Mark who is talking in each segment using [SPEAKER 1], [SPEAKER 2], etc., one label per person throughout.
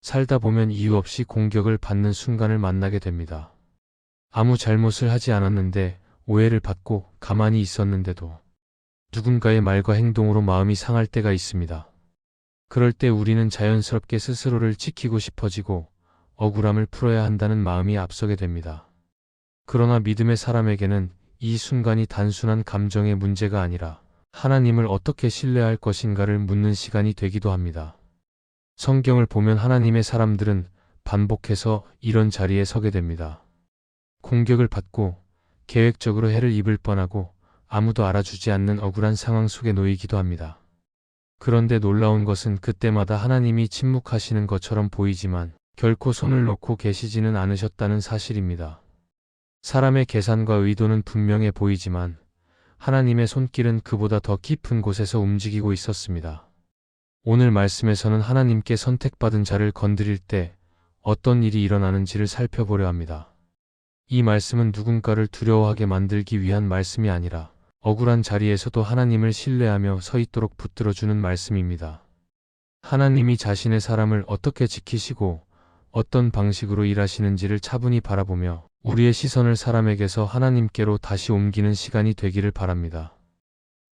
[SPEAKER 1] 살다 보면 이유 없이 공격을 받는 순간을 만나게 됩니다. 아무 잘못을 하지 않았는데 오해를 받고 가만히 있었는데도 누군가의 말과 행동으로 마음이 상할 때가 있습니다. 그럴 때 우리는 자연스럽게 스스로를 지키고 싶어지고 억울함을 풀어야 한다는 마음이 앞서게 됩니다. 그러나 믿음의 사람에게는 이 순간이 단순한 감정의 문제가 아니라 하나님을 어떻게 신뢰할 것인가를 묻는 시간이 되기도 합니다. 성경을 보면 하나님의 사람들은 반복해서 이런 자리에 서게 됩니다. 공격을 받고 계획적으로 해를 입을 뻔하고 아무도 알아주지 않는 억울한 상황 속에 놓이기도 합니다. 그런데 놀라운 것은 그때마다 하나님이 침묵하시는 것처럼 보이지만 결코 손을 놓고 계시지는 않으셨다는 사실입니다. 사람의 계산과 의도는 분명해 보이지만 하나님의 손길은 그보다 더 깊은 곳에서 움직이고 있었습니다. 오늘 말씀에서는 하나님께 선택받은 자를 건드릴 때 어떤 일이 일어나는지를 살펴보려 합니다. 이 말씀은 누군가를 두려워하게 만들기 위한 말씀이 아니라 억울한 자리에서도 하나님을 신뢰하며 서 있도록 붙들어주는 말씀입니다. 하나님이 자신의 사람을 어떻게 지키시고 어떤 방식으로 일하시는지를 차분히 바라보며 우리의 시선을 사람에게서 하나님께로 다시 옮기는 시간이 되기를 바랍니다.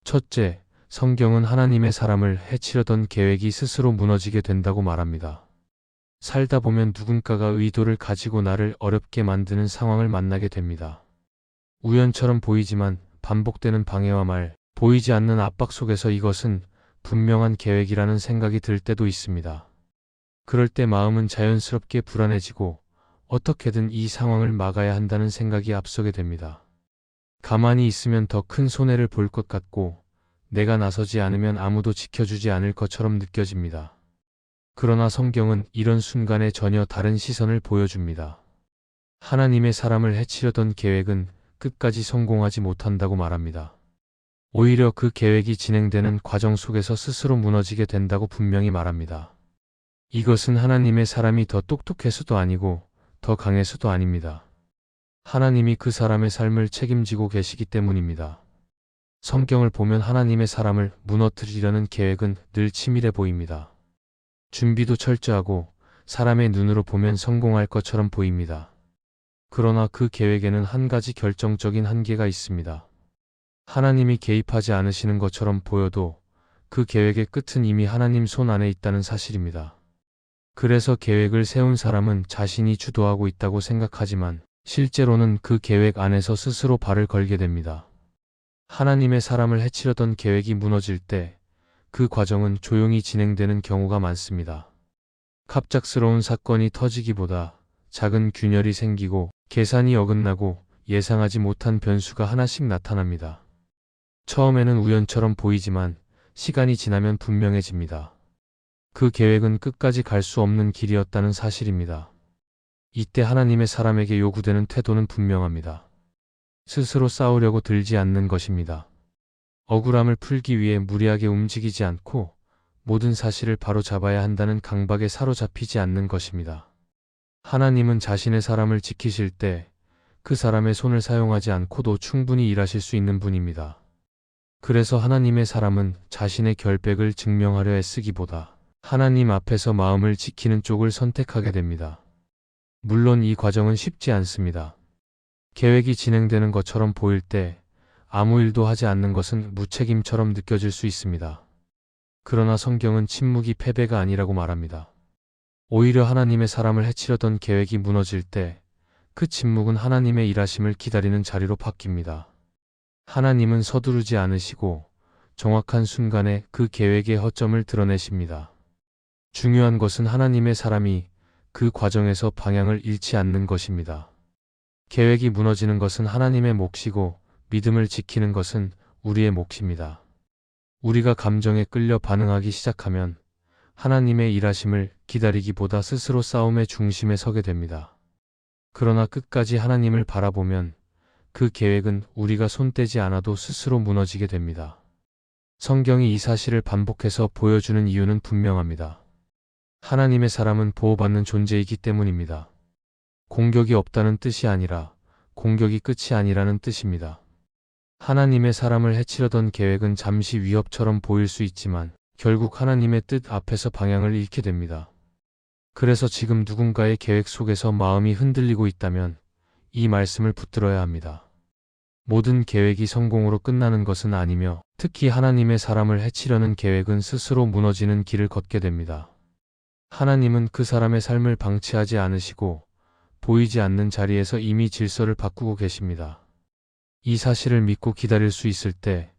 [SPEAKER 1] 첫째, 성경은 하나님의 사람을 해치려던 계획이 스스로 무너지게 된다고 말합니다. 살다 보면 누군가가 의도를 가지고 나를 어렵게 만드는 상황을 만나게 됩니다. 우연처럼 보이지만 반복되는 방해와 말, 보이지 않는 압박 속에서 이것은 분명한 계획이라는 생각이 들 때도 있습니다. 그럴 때 마음은 자연스럽게 불안해지고 어떻게든 이 상황을 막아야 한다는 생각이 앞서게 됩니다. 가만히 있으면 더 큰 손해를 볼 것 같고 내가 나서지 않으면 아무도 지켜주지 않을 것처럼 느껴집니다. 그러나 성경은 이런 순간에 전혀 다른 시선을 보여줍니다. 하나님의 사람을 해치려던 계획은 끝까지 성공하지 못한다고 말합니다. 오히려 그 계획이 진행되는 과정 속에서 스스로 무너지게 된다고 분명히 말합니다. 이것은 하나님의 사람이 더 똑똑해서도 아니고 더 강해서도 아닙니다. 하나님이 그 사람의 삶을 책임지고 계시기 때문입니다. 성경을 보면 하나님의 사람을 무너뜨리려는 계획은 늘 치밀해 보입니다. 준비도 철저하고 사람의 눈으로 보면 성공할 것처럼 보입니다. 그러나 그 계획에는 한 가지 결정적인 한계가 있습니다. 하나님이 개입하지 않으시는 것처럼 보여도 그 계획의 끝은 이미 하나님 손 안에 있다는 사실입니다. 그래서 계획을 세운 사람은 자신이 주도하고 있다고 생각하지만 실제로는 그 계획 안에서 스스로 발을 걸게 됩니다. 하나님의 사람을 해치려던 계획이 무너질 때 그 과정은 조용히 진행되는 경우가 많습니다. 갑작스러운 사건이 터지기보다 작은 균열이 생기고 계산이 어긋나고 예상하지 못한 변수가 하나씩 나타납니다. 처음에는 우연처럼 보이지만 시간이 지나면 분명해집니다. 그 계획은 끝까지 갈 수 없는 길이었다는 사실입니다. 이때 하나님의 사람에게 요구되는 태도는 분명합니다. 스스로 싸우려고 들지 않는 것입니다. 억울함을 풀기 위해 무리하게 움직이지 않고 모든 사실을 바로잡아야 한다는 강박에 사로잡히지 않는 것입니다. 하나님은 자신의 사람을 지키실 때 그 사람의 손을 사용하지 않고도 충분히 일하실 수 있는 분입니다. 그래서 하나님의 사람은 자신의 결백을 증명하려 애쓰기보다 하나님 앞에서 마음을 지키는 쪽을 선택하게 됩니다. 물론 이 과정은 쉽지 않습니다. 계획이 진행되는 것처럼 보일 때 아무 일도 하지 않는 것은 무책임처럼 느껴질 수 있습니다. 그러나 성경은 침묵이 패배가 아니라고 말합니다. 오히려 하나님의 사람을 해치려던 계획이 무너질 때 그 침묵은 하나님의 일하심을 기다리는 자리로 바뀝니다. 하나님은 서두르지 않으시고 정확한 순간에 그 계획의 허점을 드러내십니다. 중요한 것은 하나님의 사람이 그 과정에서 방향을 잃지 않는 것입니다. 계획이 무너지는 것은 하나님의 몫이고 믿음을 지키는 것은 우리의 몫입니다. 우리가 감정에 끌려 반응하기 시작하면 하나님의 일하심을 기다리기보다 스스로 싸움의 중심에 서게 됩니다. 그러나 끝까지 하나님을 바라보면 그 계획은 우리가 손대지 않아도 스스로 무너지게 됩니다. 성경이 이 사실을 반복해서 보여주는 이유는 분명합니다. 하나님의 사람은 보호받는 존재이기 때문입니다. 공격이 없다는 뜻이 아니라 공격이 끝이 아니라는 뜻입니다. 하나님의 사람을 해치려던 계획은 잠시 위협처럼 보일 수 있지만 결국 하나님의 뜻 앞에서 방향을 잃게 됩니다. 그래서 지금 누군가의 계획 속에서 마음이 흔들리고 있다면 이 말씀을 붙들어야 합니다. 모든 계획이 성공으로 끝나는 것은 아니며 특히 하나님의 사람을 해치려는 계획은 스스로 무너지는 길을 걷게 됩니다. 하나님은 그 사람의 삶을 방치하지 않으시고 보이지 않는 자리에서 이미 질서를 바꾸고 계십니다. 이 사실을 믿고 기다릴 수 있을 때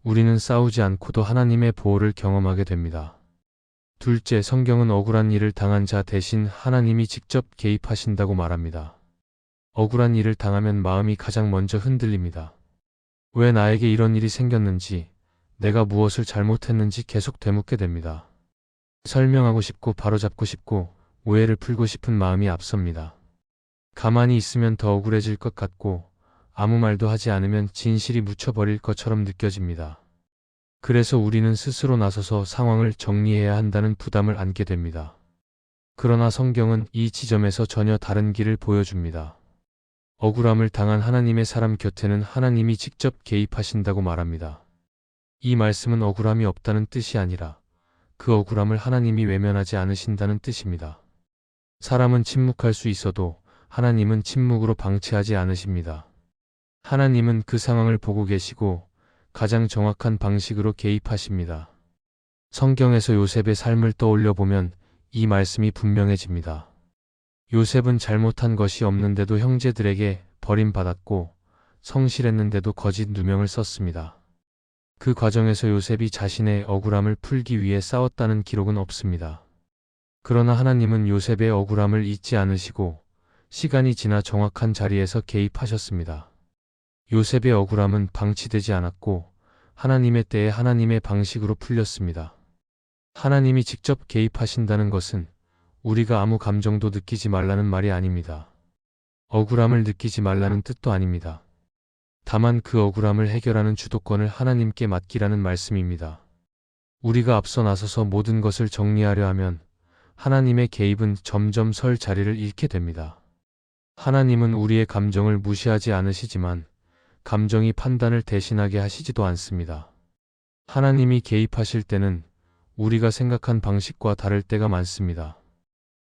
[SPEAKER 1] 우리는 싸우지 않고도 하나님의 보호를 경험하게 됩니다. 둘째, 성경은 억울한 일을 당한 자 대신 하나님이 직접 개입하신다고 말합니다. 억울한 일을 당하면 마음이 가장 먼저 흔들립니다. 왜 나에게 이런 일이 생겼는지, 내가 무엇을 잘못했는지 계속 되묻게 됩니다. 설명하고 싶고 바로잡고 싶고 오해를 풀고 싶은 마음이 앞섭니다. 가만히 있으면 더 억울해질 것 같고 아무 말도 하지 않으면 진실이 묻혀버릴 것처럼 느껴집니다. 그래서 우리는 스스로 나서서 상황을 정리해야 한다는 부담을 안게 됩니다. 그러나 성경은 이 지점에서 전혀 다른 길을 보여줍니다. 억울함을 당한 하나님의 사람 곁에는 하나님이 직접 개입하신다고 말합니다. 이 말씀은 억울함이 없다는 뜻이 아니라 그 억울함을 하나님이 외면하지 않으신다는 뜻입니다. 사람은 침묵할 수 있어도 하나님은 침묵으로 방치하지 않으십니다. 하나님은 그 상황을 보고 계시고 가장 정확한 방식으로 개입하십니다. 성경에서 요셉의 삶을 떠올려 보면 이 말씀이 분명해집니다. 요셉은 잘못한 것이 없는데도 형제들에게 버림받았고 성실했는데도 거짓 누명을 썼습니다. 그 과정에서 요셉이 자신의 억울함을 풀기 위해 싸웠다는 기록은 없습니다. 그러나 하나님은 요셉의 억울함을 잊지 않으시고 시간이 지나 정확한 자리에서 개입하셨습니다. 요셉의 억울함은 방치되지 않았고 하나님의 때에 하나님의 방식으로 풀렸습니다. 하나님이 직접 개입하신다는 것은 우리가 아무 감정도 느끼지 말라는 말이 아닙니다. 억울함을 느끼지 말라는 뜻도 아닙니다. 다만 그 억울함을 해결하는 주도권을 하나님께 맡기라는 말씀입니다. 우리가 앞서 나서서 모든 것을 정리하려 하면 하나님의 개입은 점점 설 자리를 잃게 됩니다. 하나님은 우리의 감정을 무시하지 않으시지만 감정이 판단을 대신하게 하시지도 않습니다. 하나님이 개입하실 때는 우리가 생각한 방식과 다를 때가 많습니다.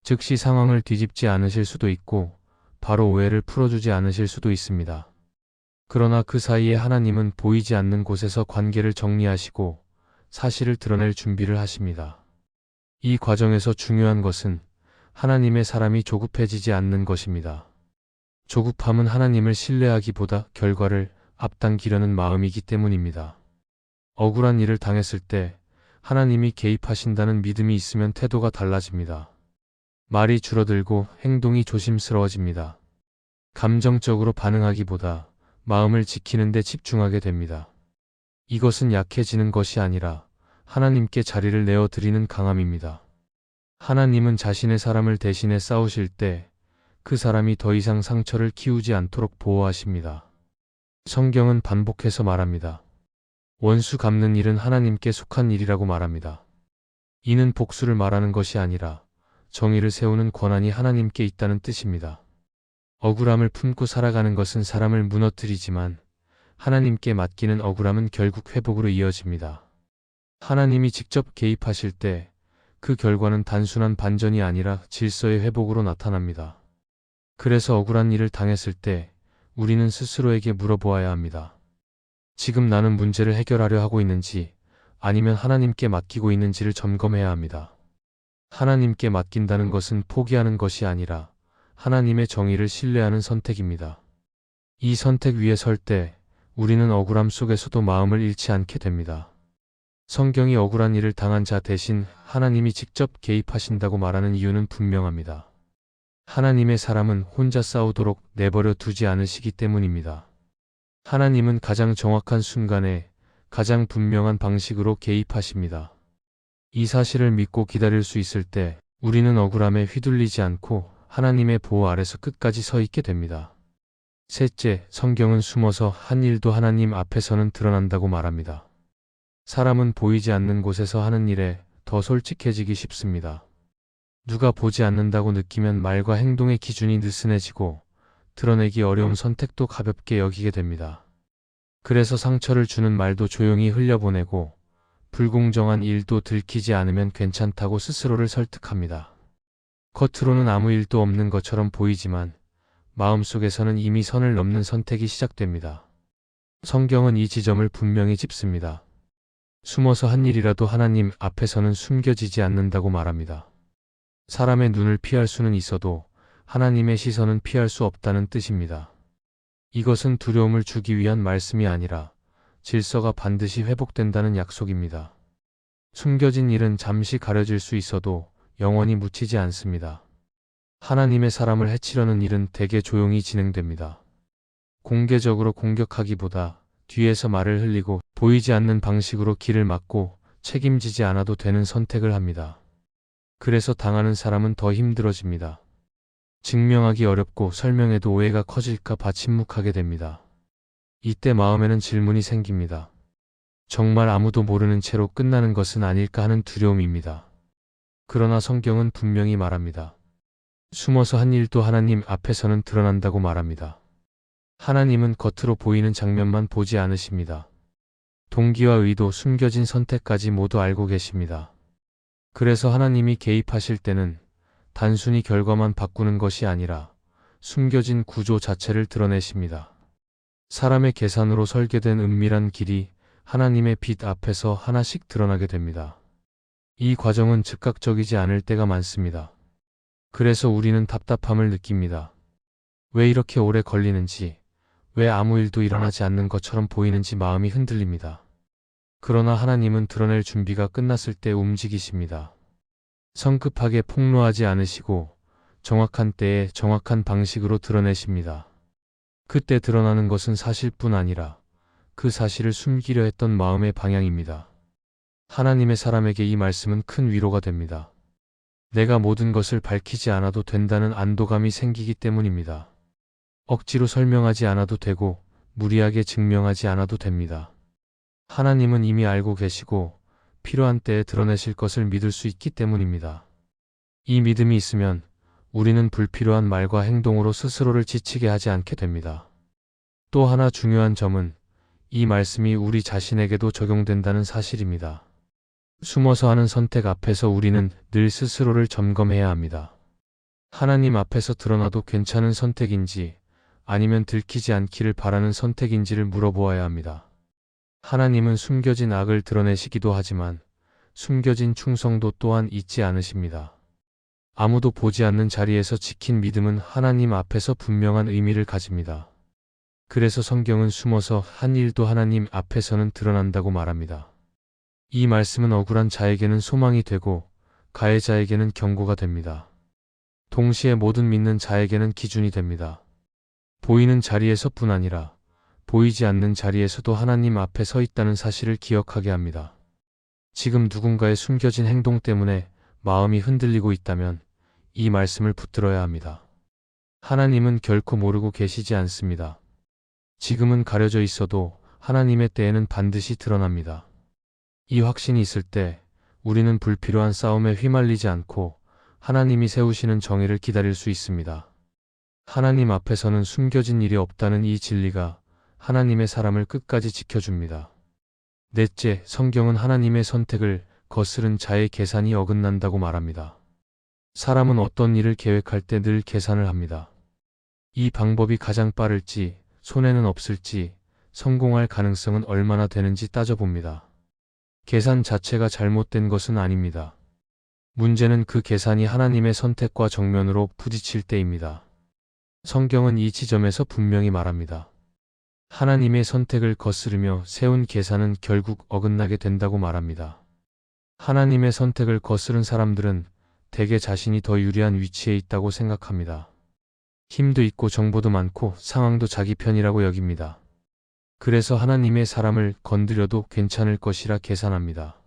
[SPEAKER 1] 즉시 상황을 뒤집지 않으실 수도 있고 바로 오해를 풀어주지 않으실 수도 있습니다. 그러나 그 사이에 하나님은 보이지 않는 곳에서 관계를 정리하시고 사실을 드러낼 준비를 하십니다. 이 과정에서 중요한 것은 하나님의 사람이 조급해지지 않는 것입니다. 조급함은 하나님을 신뢰하기보다 결과를 앞당기려는 마음이기 때문입니다. 억울한 일을 당했을 때 하나님이 개입하신다는 믿음이 있으면 태도가 달라집니다. 말이 줄어들고 행동이 조심스러워집니다. 감정적으로 반응하기보다 마음을 지키는 데 집중하게 됩니다. 이것은 약해지는 것이 아니라 하나님께 자리를 내어드리는 강함입니다. 하나님은 자신의 사람을 대신해 싸우실 때 그 사람이 더 이상 상처를 키우지 않도록 보호하십니다. 성경은 반복해서 말합니다. 원수 갚는 일은 하나님께 속한 일이라고 말합니다. 이는 복수를 말하는 것이 아니라 정의를 세우는 권한이 하나님께 있다는 뜻입니다. 억울함을 품고 살아가는 것은 사람을 무너뜨리지만 하나님께 맡기는 억울함은 결국 회복으로 이어집니다. 하나님이 직접 개입하실 때 그 결과는 단순한 반전이 아니라 질서의 회복으로 나타납니다. 그래서 억울한 일을 당했을 때 우리는 스스로에게 물어보아야 합니다. 지금 나는 문제를 해결하려 하고 있는지 아니면 하나님께 맡기고 있는지를 점검해야 합니다. 하나님께 맡긴다는 것은 포기하는 것이 아니라 하나님의 정의를 신뢰하는 선택입니다. 이 선택 위에 설 때 우리는 억울함 속에서도 마음을 잃지 않게 됩니다. 성경이 억울한 일을 당한 자 대신 하나님이 직접 개입하신다고 말하는 이유는 분명합니다. 하나님의 사람은 혼자 싸우도록 내버려 두지 않으시기 때문입니다. 하나님은 가장 정확한 순간에 가장 분명한 방식으로 개입하십니다. 이 사실을 믿고 기다릴 수 있을 때 우리는 억울함에 휘둘리지 않고 하나님의 보호 아래서 끝까지 서 있게 됩니다. 셋째, 성경은 숨어서 한 일도 하나님 앞에서는 드러난다고 말합니다. 사람은 보이지 않는 곳에서 하는 일에 더 솔직해지기 쉽습니다. 누가 보지 않는다고 느끼면 말과 행동의 기준이 느슨해지고 드러내기 어려운 선택도 가볍게 여기게 됩니다. 그래서 상처를 주는 말도 조용히 흘려보내고 불공정한 일도 들키지 않으면 괜찮다고 스스로를 설득합니다. 겉으로는 아무 일도 없는 것처럼 보이지만 마음속에서는 이미 선을 넘는 선택이 시작됩니다. 성경은 이 지점을 분명히 짚습니다. 숨어서 한 일이라도 하나님 앞에서는 숨겨지지 않는다고 말합니다. 사람의 눈을 피할 수는 있어도 하나님의 시선은 피할 수 없다는 뜻입니다. 이것은 두려움을 주기 위한 말씀이 아니라 질서가 반드시 회복된다는 약속입니다. 숨겨진 일은 잠시 가려질 수 있어도 영원히 묻히지 않습니다. 하나님의 사람을 해치려는 일은 대개 조용히 진행됩니다. 공개적으로 공격하기보다 뒤에서 말을 흘리고 보이지 않는 방식으로 길을 막고 책임지지 않아도 되는 선택을 합니다. 그래서 당하는 사람은 더 힘들어집니다. 증명하기 어렵고 설명해도 오해가 커질까 봐 침묵하게 됩니다. 이때 마음에는 질문이 생깁니다. 정말 아무도 모르는 채로 끝나는 것은 아닐까 하는 두려움입니다. 그러나 성경은 분명히 말합니다. 숨어서 한 일도 하나님 앞에서는 드러난다고 말합니다. 하나님은 겉으로 보이는 장면만 보지 않으십니다. 동기와 의도, 숨겨진 선택까지 모두 알고 계십니다. 그래서 하나님이 개입하실 때는 단순히 결과만 바꾸는 것이 아니라 숨겨진 구조 자체를 드러내십니다. 사람의 계산으로 설계된 은밀한 길이 하나님의 빛 앞에서 하나씩 드러나게 됩니다. 이 과정은 즉각적이지 않을 때가 많습니다. 그래서 우리는 답답함을 느낍니다. 왜 이렇게 오래 걸리는지, 왜 아무 일도 일어나지 않는 것처럼 보이는지 마음이 흔들립니다. 그러나 하나님은 드러낼 준비가 끝났을 때 움직이십니다. 성급하게 폭로하지 않으시고 정확한 때에 정확한 방식으로 드러내십니다. 그때 드러나는 것은 사실뿐 아니라 그 사실을 숨기려 했던 마음의 방향입니다. 하나님의 사람에게 이 말씀은 큰 위로가 됩니다. 내가 모든 것을 밝히지 않아도 된다는 안도감이 생기기 때문입니다. 억지로 설명하지 않아도 되고 무리하게 증명하지 않아도 됩니다. 하나님은 이미 알고 계시고 필요한 때에 드러내실 것을 믿을 수 있기 때문입니다. 이 믿음이 있으면 우리는 불필요한 말과 행동으로 스스로를 지치게 하지 않게 됩니다. 또 하나 중요한 점은 이 말씀이 우리 자신에게도 적용된다는 사실입니다. 숨어서 하는 선택 앞에서 우리는 늘 스스로를 점검해야 합니다. 하나님 앞에서 드러나도 괜찮은 선택인지 아니면 들키지 않기를 바라는 선택인지를 물어보아야 합니다. 하나님은 숨겨진 악을 드러내시기도 하지만 숨겨진 충성도 또한 잊지 않으십니다. 아무도 보지 않는 자리에서 지킨 믿음은 하나님 앞에서 분명한 의미를 가집니다. 그래서 성경은 숨어서 한 일도 하나님 앞에서는 드러난다고 말합니다. 이 말씀은 억울한 자에게는 소망이 되고 가해자에게는 경고가 됩니다. 동시에 모든 믿는 자에게는 기준이 됩니다. 보이는 자리에서뿐 아니라 보이지 않는 자리에서도 하나님 앞에 서 있다는 사실을 기억하게 합니다. 지금 누군가의 숨겨진 행동 때문에 마음이 흔들리고 있다면 이 말씀을 붙들어야 합니다. 하나님은 결코 모르고 계시지 않습니다. 지금은 가려져 있어도 하나님의 때에는 반드시 드러납니다. 이 확신이 있을 때 우리는 불필요한 싸움에 휘말리지 않고 하나님이 세우시는 정의를 기다릴 수 있습니다. 하나님 앞에서는 숨겨진 일이 없다는 이 진리가 하나님의 사람을 끝까지 지켜줍니다. 넷째, 성경은 하나님의 선택을 거스른 자의 계산이 어긋난다고 말합니다. 사람은 어떤 일을 계획할 때 늘 계산을 합니다. 이 방법이 가장 빠를지, 손해는 없을지, 성공할 가능성은 얼마나 되는지 따져봅니다. 계산 자체가 잘못된 것은 아닙니다. 문제는 그 계산이 하나님의 선택과 정면으로 부딪힐 때입니다. 성경은 이 지점에서 분명히 말합니다. 하나님의 선택을 거스르며 세운 계산은 결국 어긋나게 된다고 말합니다. 하나님의 선택을 거스른 사람들은 대개 자신이 더 유리한 위치에 있다고 생각합니다. 힘도 있고 정보도 많고 상황도 자기 편이라고 여깁니다. 그래서 하나님의 사람을 건드려도 괜찮을 것이라 계산합니다.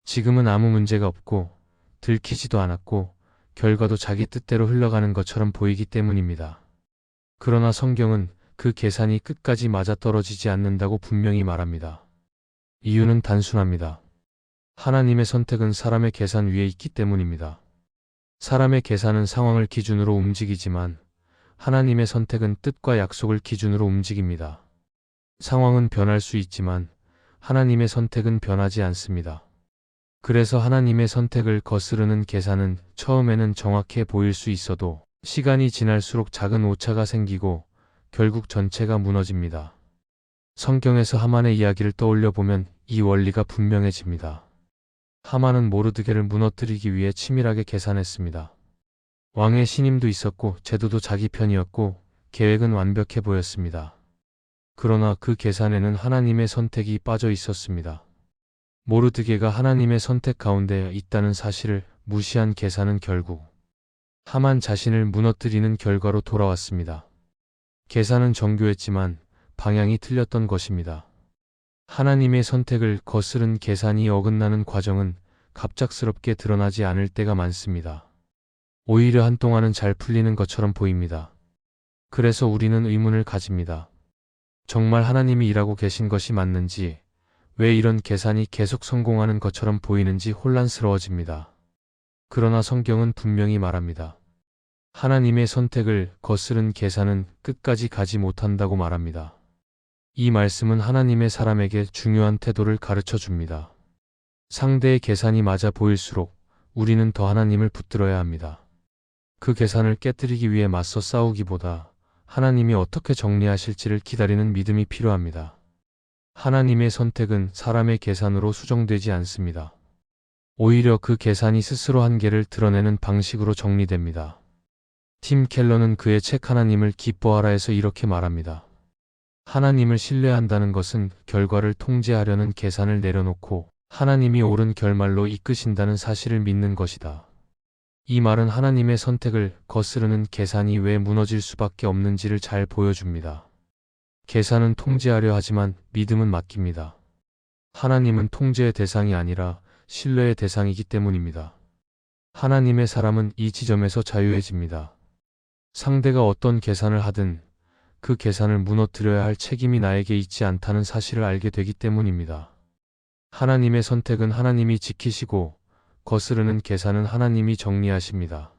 [SPEAKER 1] 지금은 아무 문제가 없고 들키지도 않았고 결과도 자기 뜻대로 흘러가는 것처럼 보이기 때문입니다. 그러나 성경은 그 계산이 끝까지 맞아떨어지지 않는다고 분명히 말합니다. 이유는 단순합니다. 하나님의 선택은 사람의 계산 위에 있기 때문입니다. 사람의 계산은 상황을 기준으로 움직이지만 하나님의 선택은 뜻과 약속을 기준으로 움직입니다. 상황은 변할 수 있지만 하나님의 선택은 변하지 않습니다. 그래서 하나님의 선택을 거스르는 계산은 처음에는 정확해 보일 수 있어도 시간이 지날수록 작은 오차가 생기고 결국 전체가 무너집니다. 성경에서 하만의 이야기를 떠올려 보면 이 원리가 분명해집니다. 하만은 모르드게를 무너뜨리기 위해 치밀하게 계산했습니다. 왕의 신임도 있었고 제도도 자기 편이었고 계획은 완벽해 보였습니다. 그러나 그 계산에는 하나님의 선택이 빠져 있었습니다. 모르드게가 하나님의 선택 가운데 있다는 사실을 무시한 계산은 결국 하만 자신을 무너뜨리는 결과로 돌아왔습니다. 계산은 정교했지만 방향이 틀렸던 것입니다. 하나님의 선택을 거스른 계산이 어긋나는 과정은 갑작스럽게 드러나지 않을 때가 많습니다. 오히려 한동안은 잘 풀리는 것처럼 보입니다. 그래서 우리는 의문을 가집니다. 정말 하나님이 일하고 계신 것이 맞는지, 왜 이런 계산이 계속 성공하는 것처럼 보이는지 혼란스러워집니다. 그러나 성경은 분명히 말합니다. 하나님의 선택을 거스른 계산은 끝까지 가지 못한다고 말합니다. 이 말씀은 하나님의 사람에게 중요한 태도를 가르쳐 줍니다. 상대의 계산이 맞아 보일수록 우리는 더 하나님을 붙들어야 합니다. 그 계산을 깨뜨리기 위해 맞서 싸우기보다 하나님이 어떻게 정리하실지를 기다리는 믿음이 필요합니다. 하나님의 선택은 사람의 계산으로 수정되지 않습니다. 오히려 그 계산이 스스로 한계를 드러내는 방식으로 정리됩니다. 팀 켈러는 그의 책 하나님을 기뻐하라에서 이렇게 말합니다. 하나님을 신뢰한다는 것은 결과를 통제하려는 계산을 내려놓고 하나님이 옳은 결말로 이끄신다는 사실을 믿는 것이다. 이 말은 하나님의 선택을 거스르는 계산이 왜 무너질 수밖에 없는지를 잘 보여줍니다. 계산은 통제하려 하지만 믿음은 맡깁니다. 하나님은 통제의 대상이 아니라 신뢰의 대상이기 때문입니다. 하나님의 사람은 이 지점에서 자유해집니다. 상대가 어떤 계산을 하든 그 계산을 무너뜨려야 할 책임이 나에게 있지 않다는 사실을 알게 되기 때문입니다. 하나님의 선택은 하나님이 지키시고 거스르는 계산은 하나님이 정리하십니다.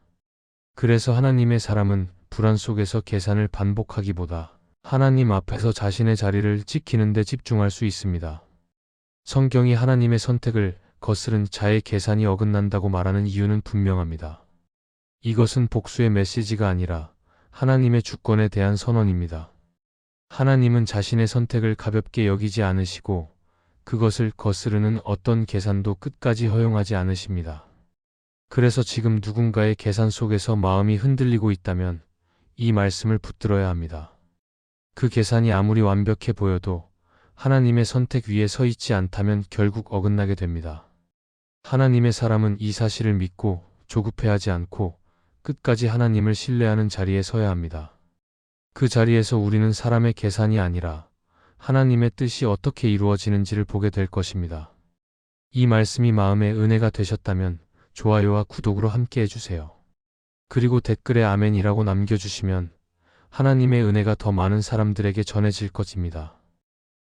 [SPEAKER 1] 그래서 하나님의 사람은 불안 속에서 계산을 반복하기보다 하나님 앞에서 자신의 자리를 지키는 데 집중할 수 있습니다. 성경이 하나님의 선택을 거스른 자의 계산이 어긋난다고 말하는 이유는 분명합니다. 이것은 복수의 메시지가 아니라 하나님의 주권에 대한 선언입니다. 하나님은 자신의 선택을 가볍게 여기지 않으시고 그것을 거스르는 어떤 계산도 끝까지 허용하지 않으십니다. 그래서 지금 누군가의 계산 속에서 마음이 흔들리고 있다면 이 말씀을 붙들어야 합니다. 그 계산이 아무리 완벽해 보여도 하나님의 선택 위에 서 있지 않다면 결국 어긋나게 됩니다. 하나님의 사람은 이 사실을 믿고 조급해하지 않고 끝까지 하나님을 신뢰하는 자리에 서야 합니다. 그 자리에서 우리는 사람의 계산이 아니라 하나님의 뜻이 어떻게 이루어지는지를 보게 될 것입니다. 이 말씀이 마음의 은혜가 되셨다면 좋아요와 구독으로 함께 해주세요. 그리고 댓글에 아멘이라고 남겨주시면 하나님의 은혜가 더 많은 사람들에게 전해질 것입니다.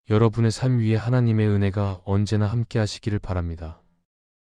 [SPEAKER 1] 여러분의 삶 위에 하나님의 은혜가 언제나 함께 하시기를 바랍니다.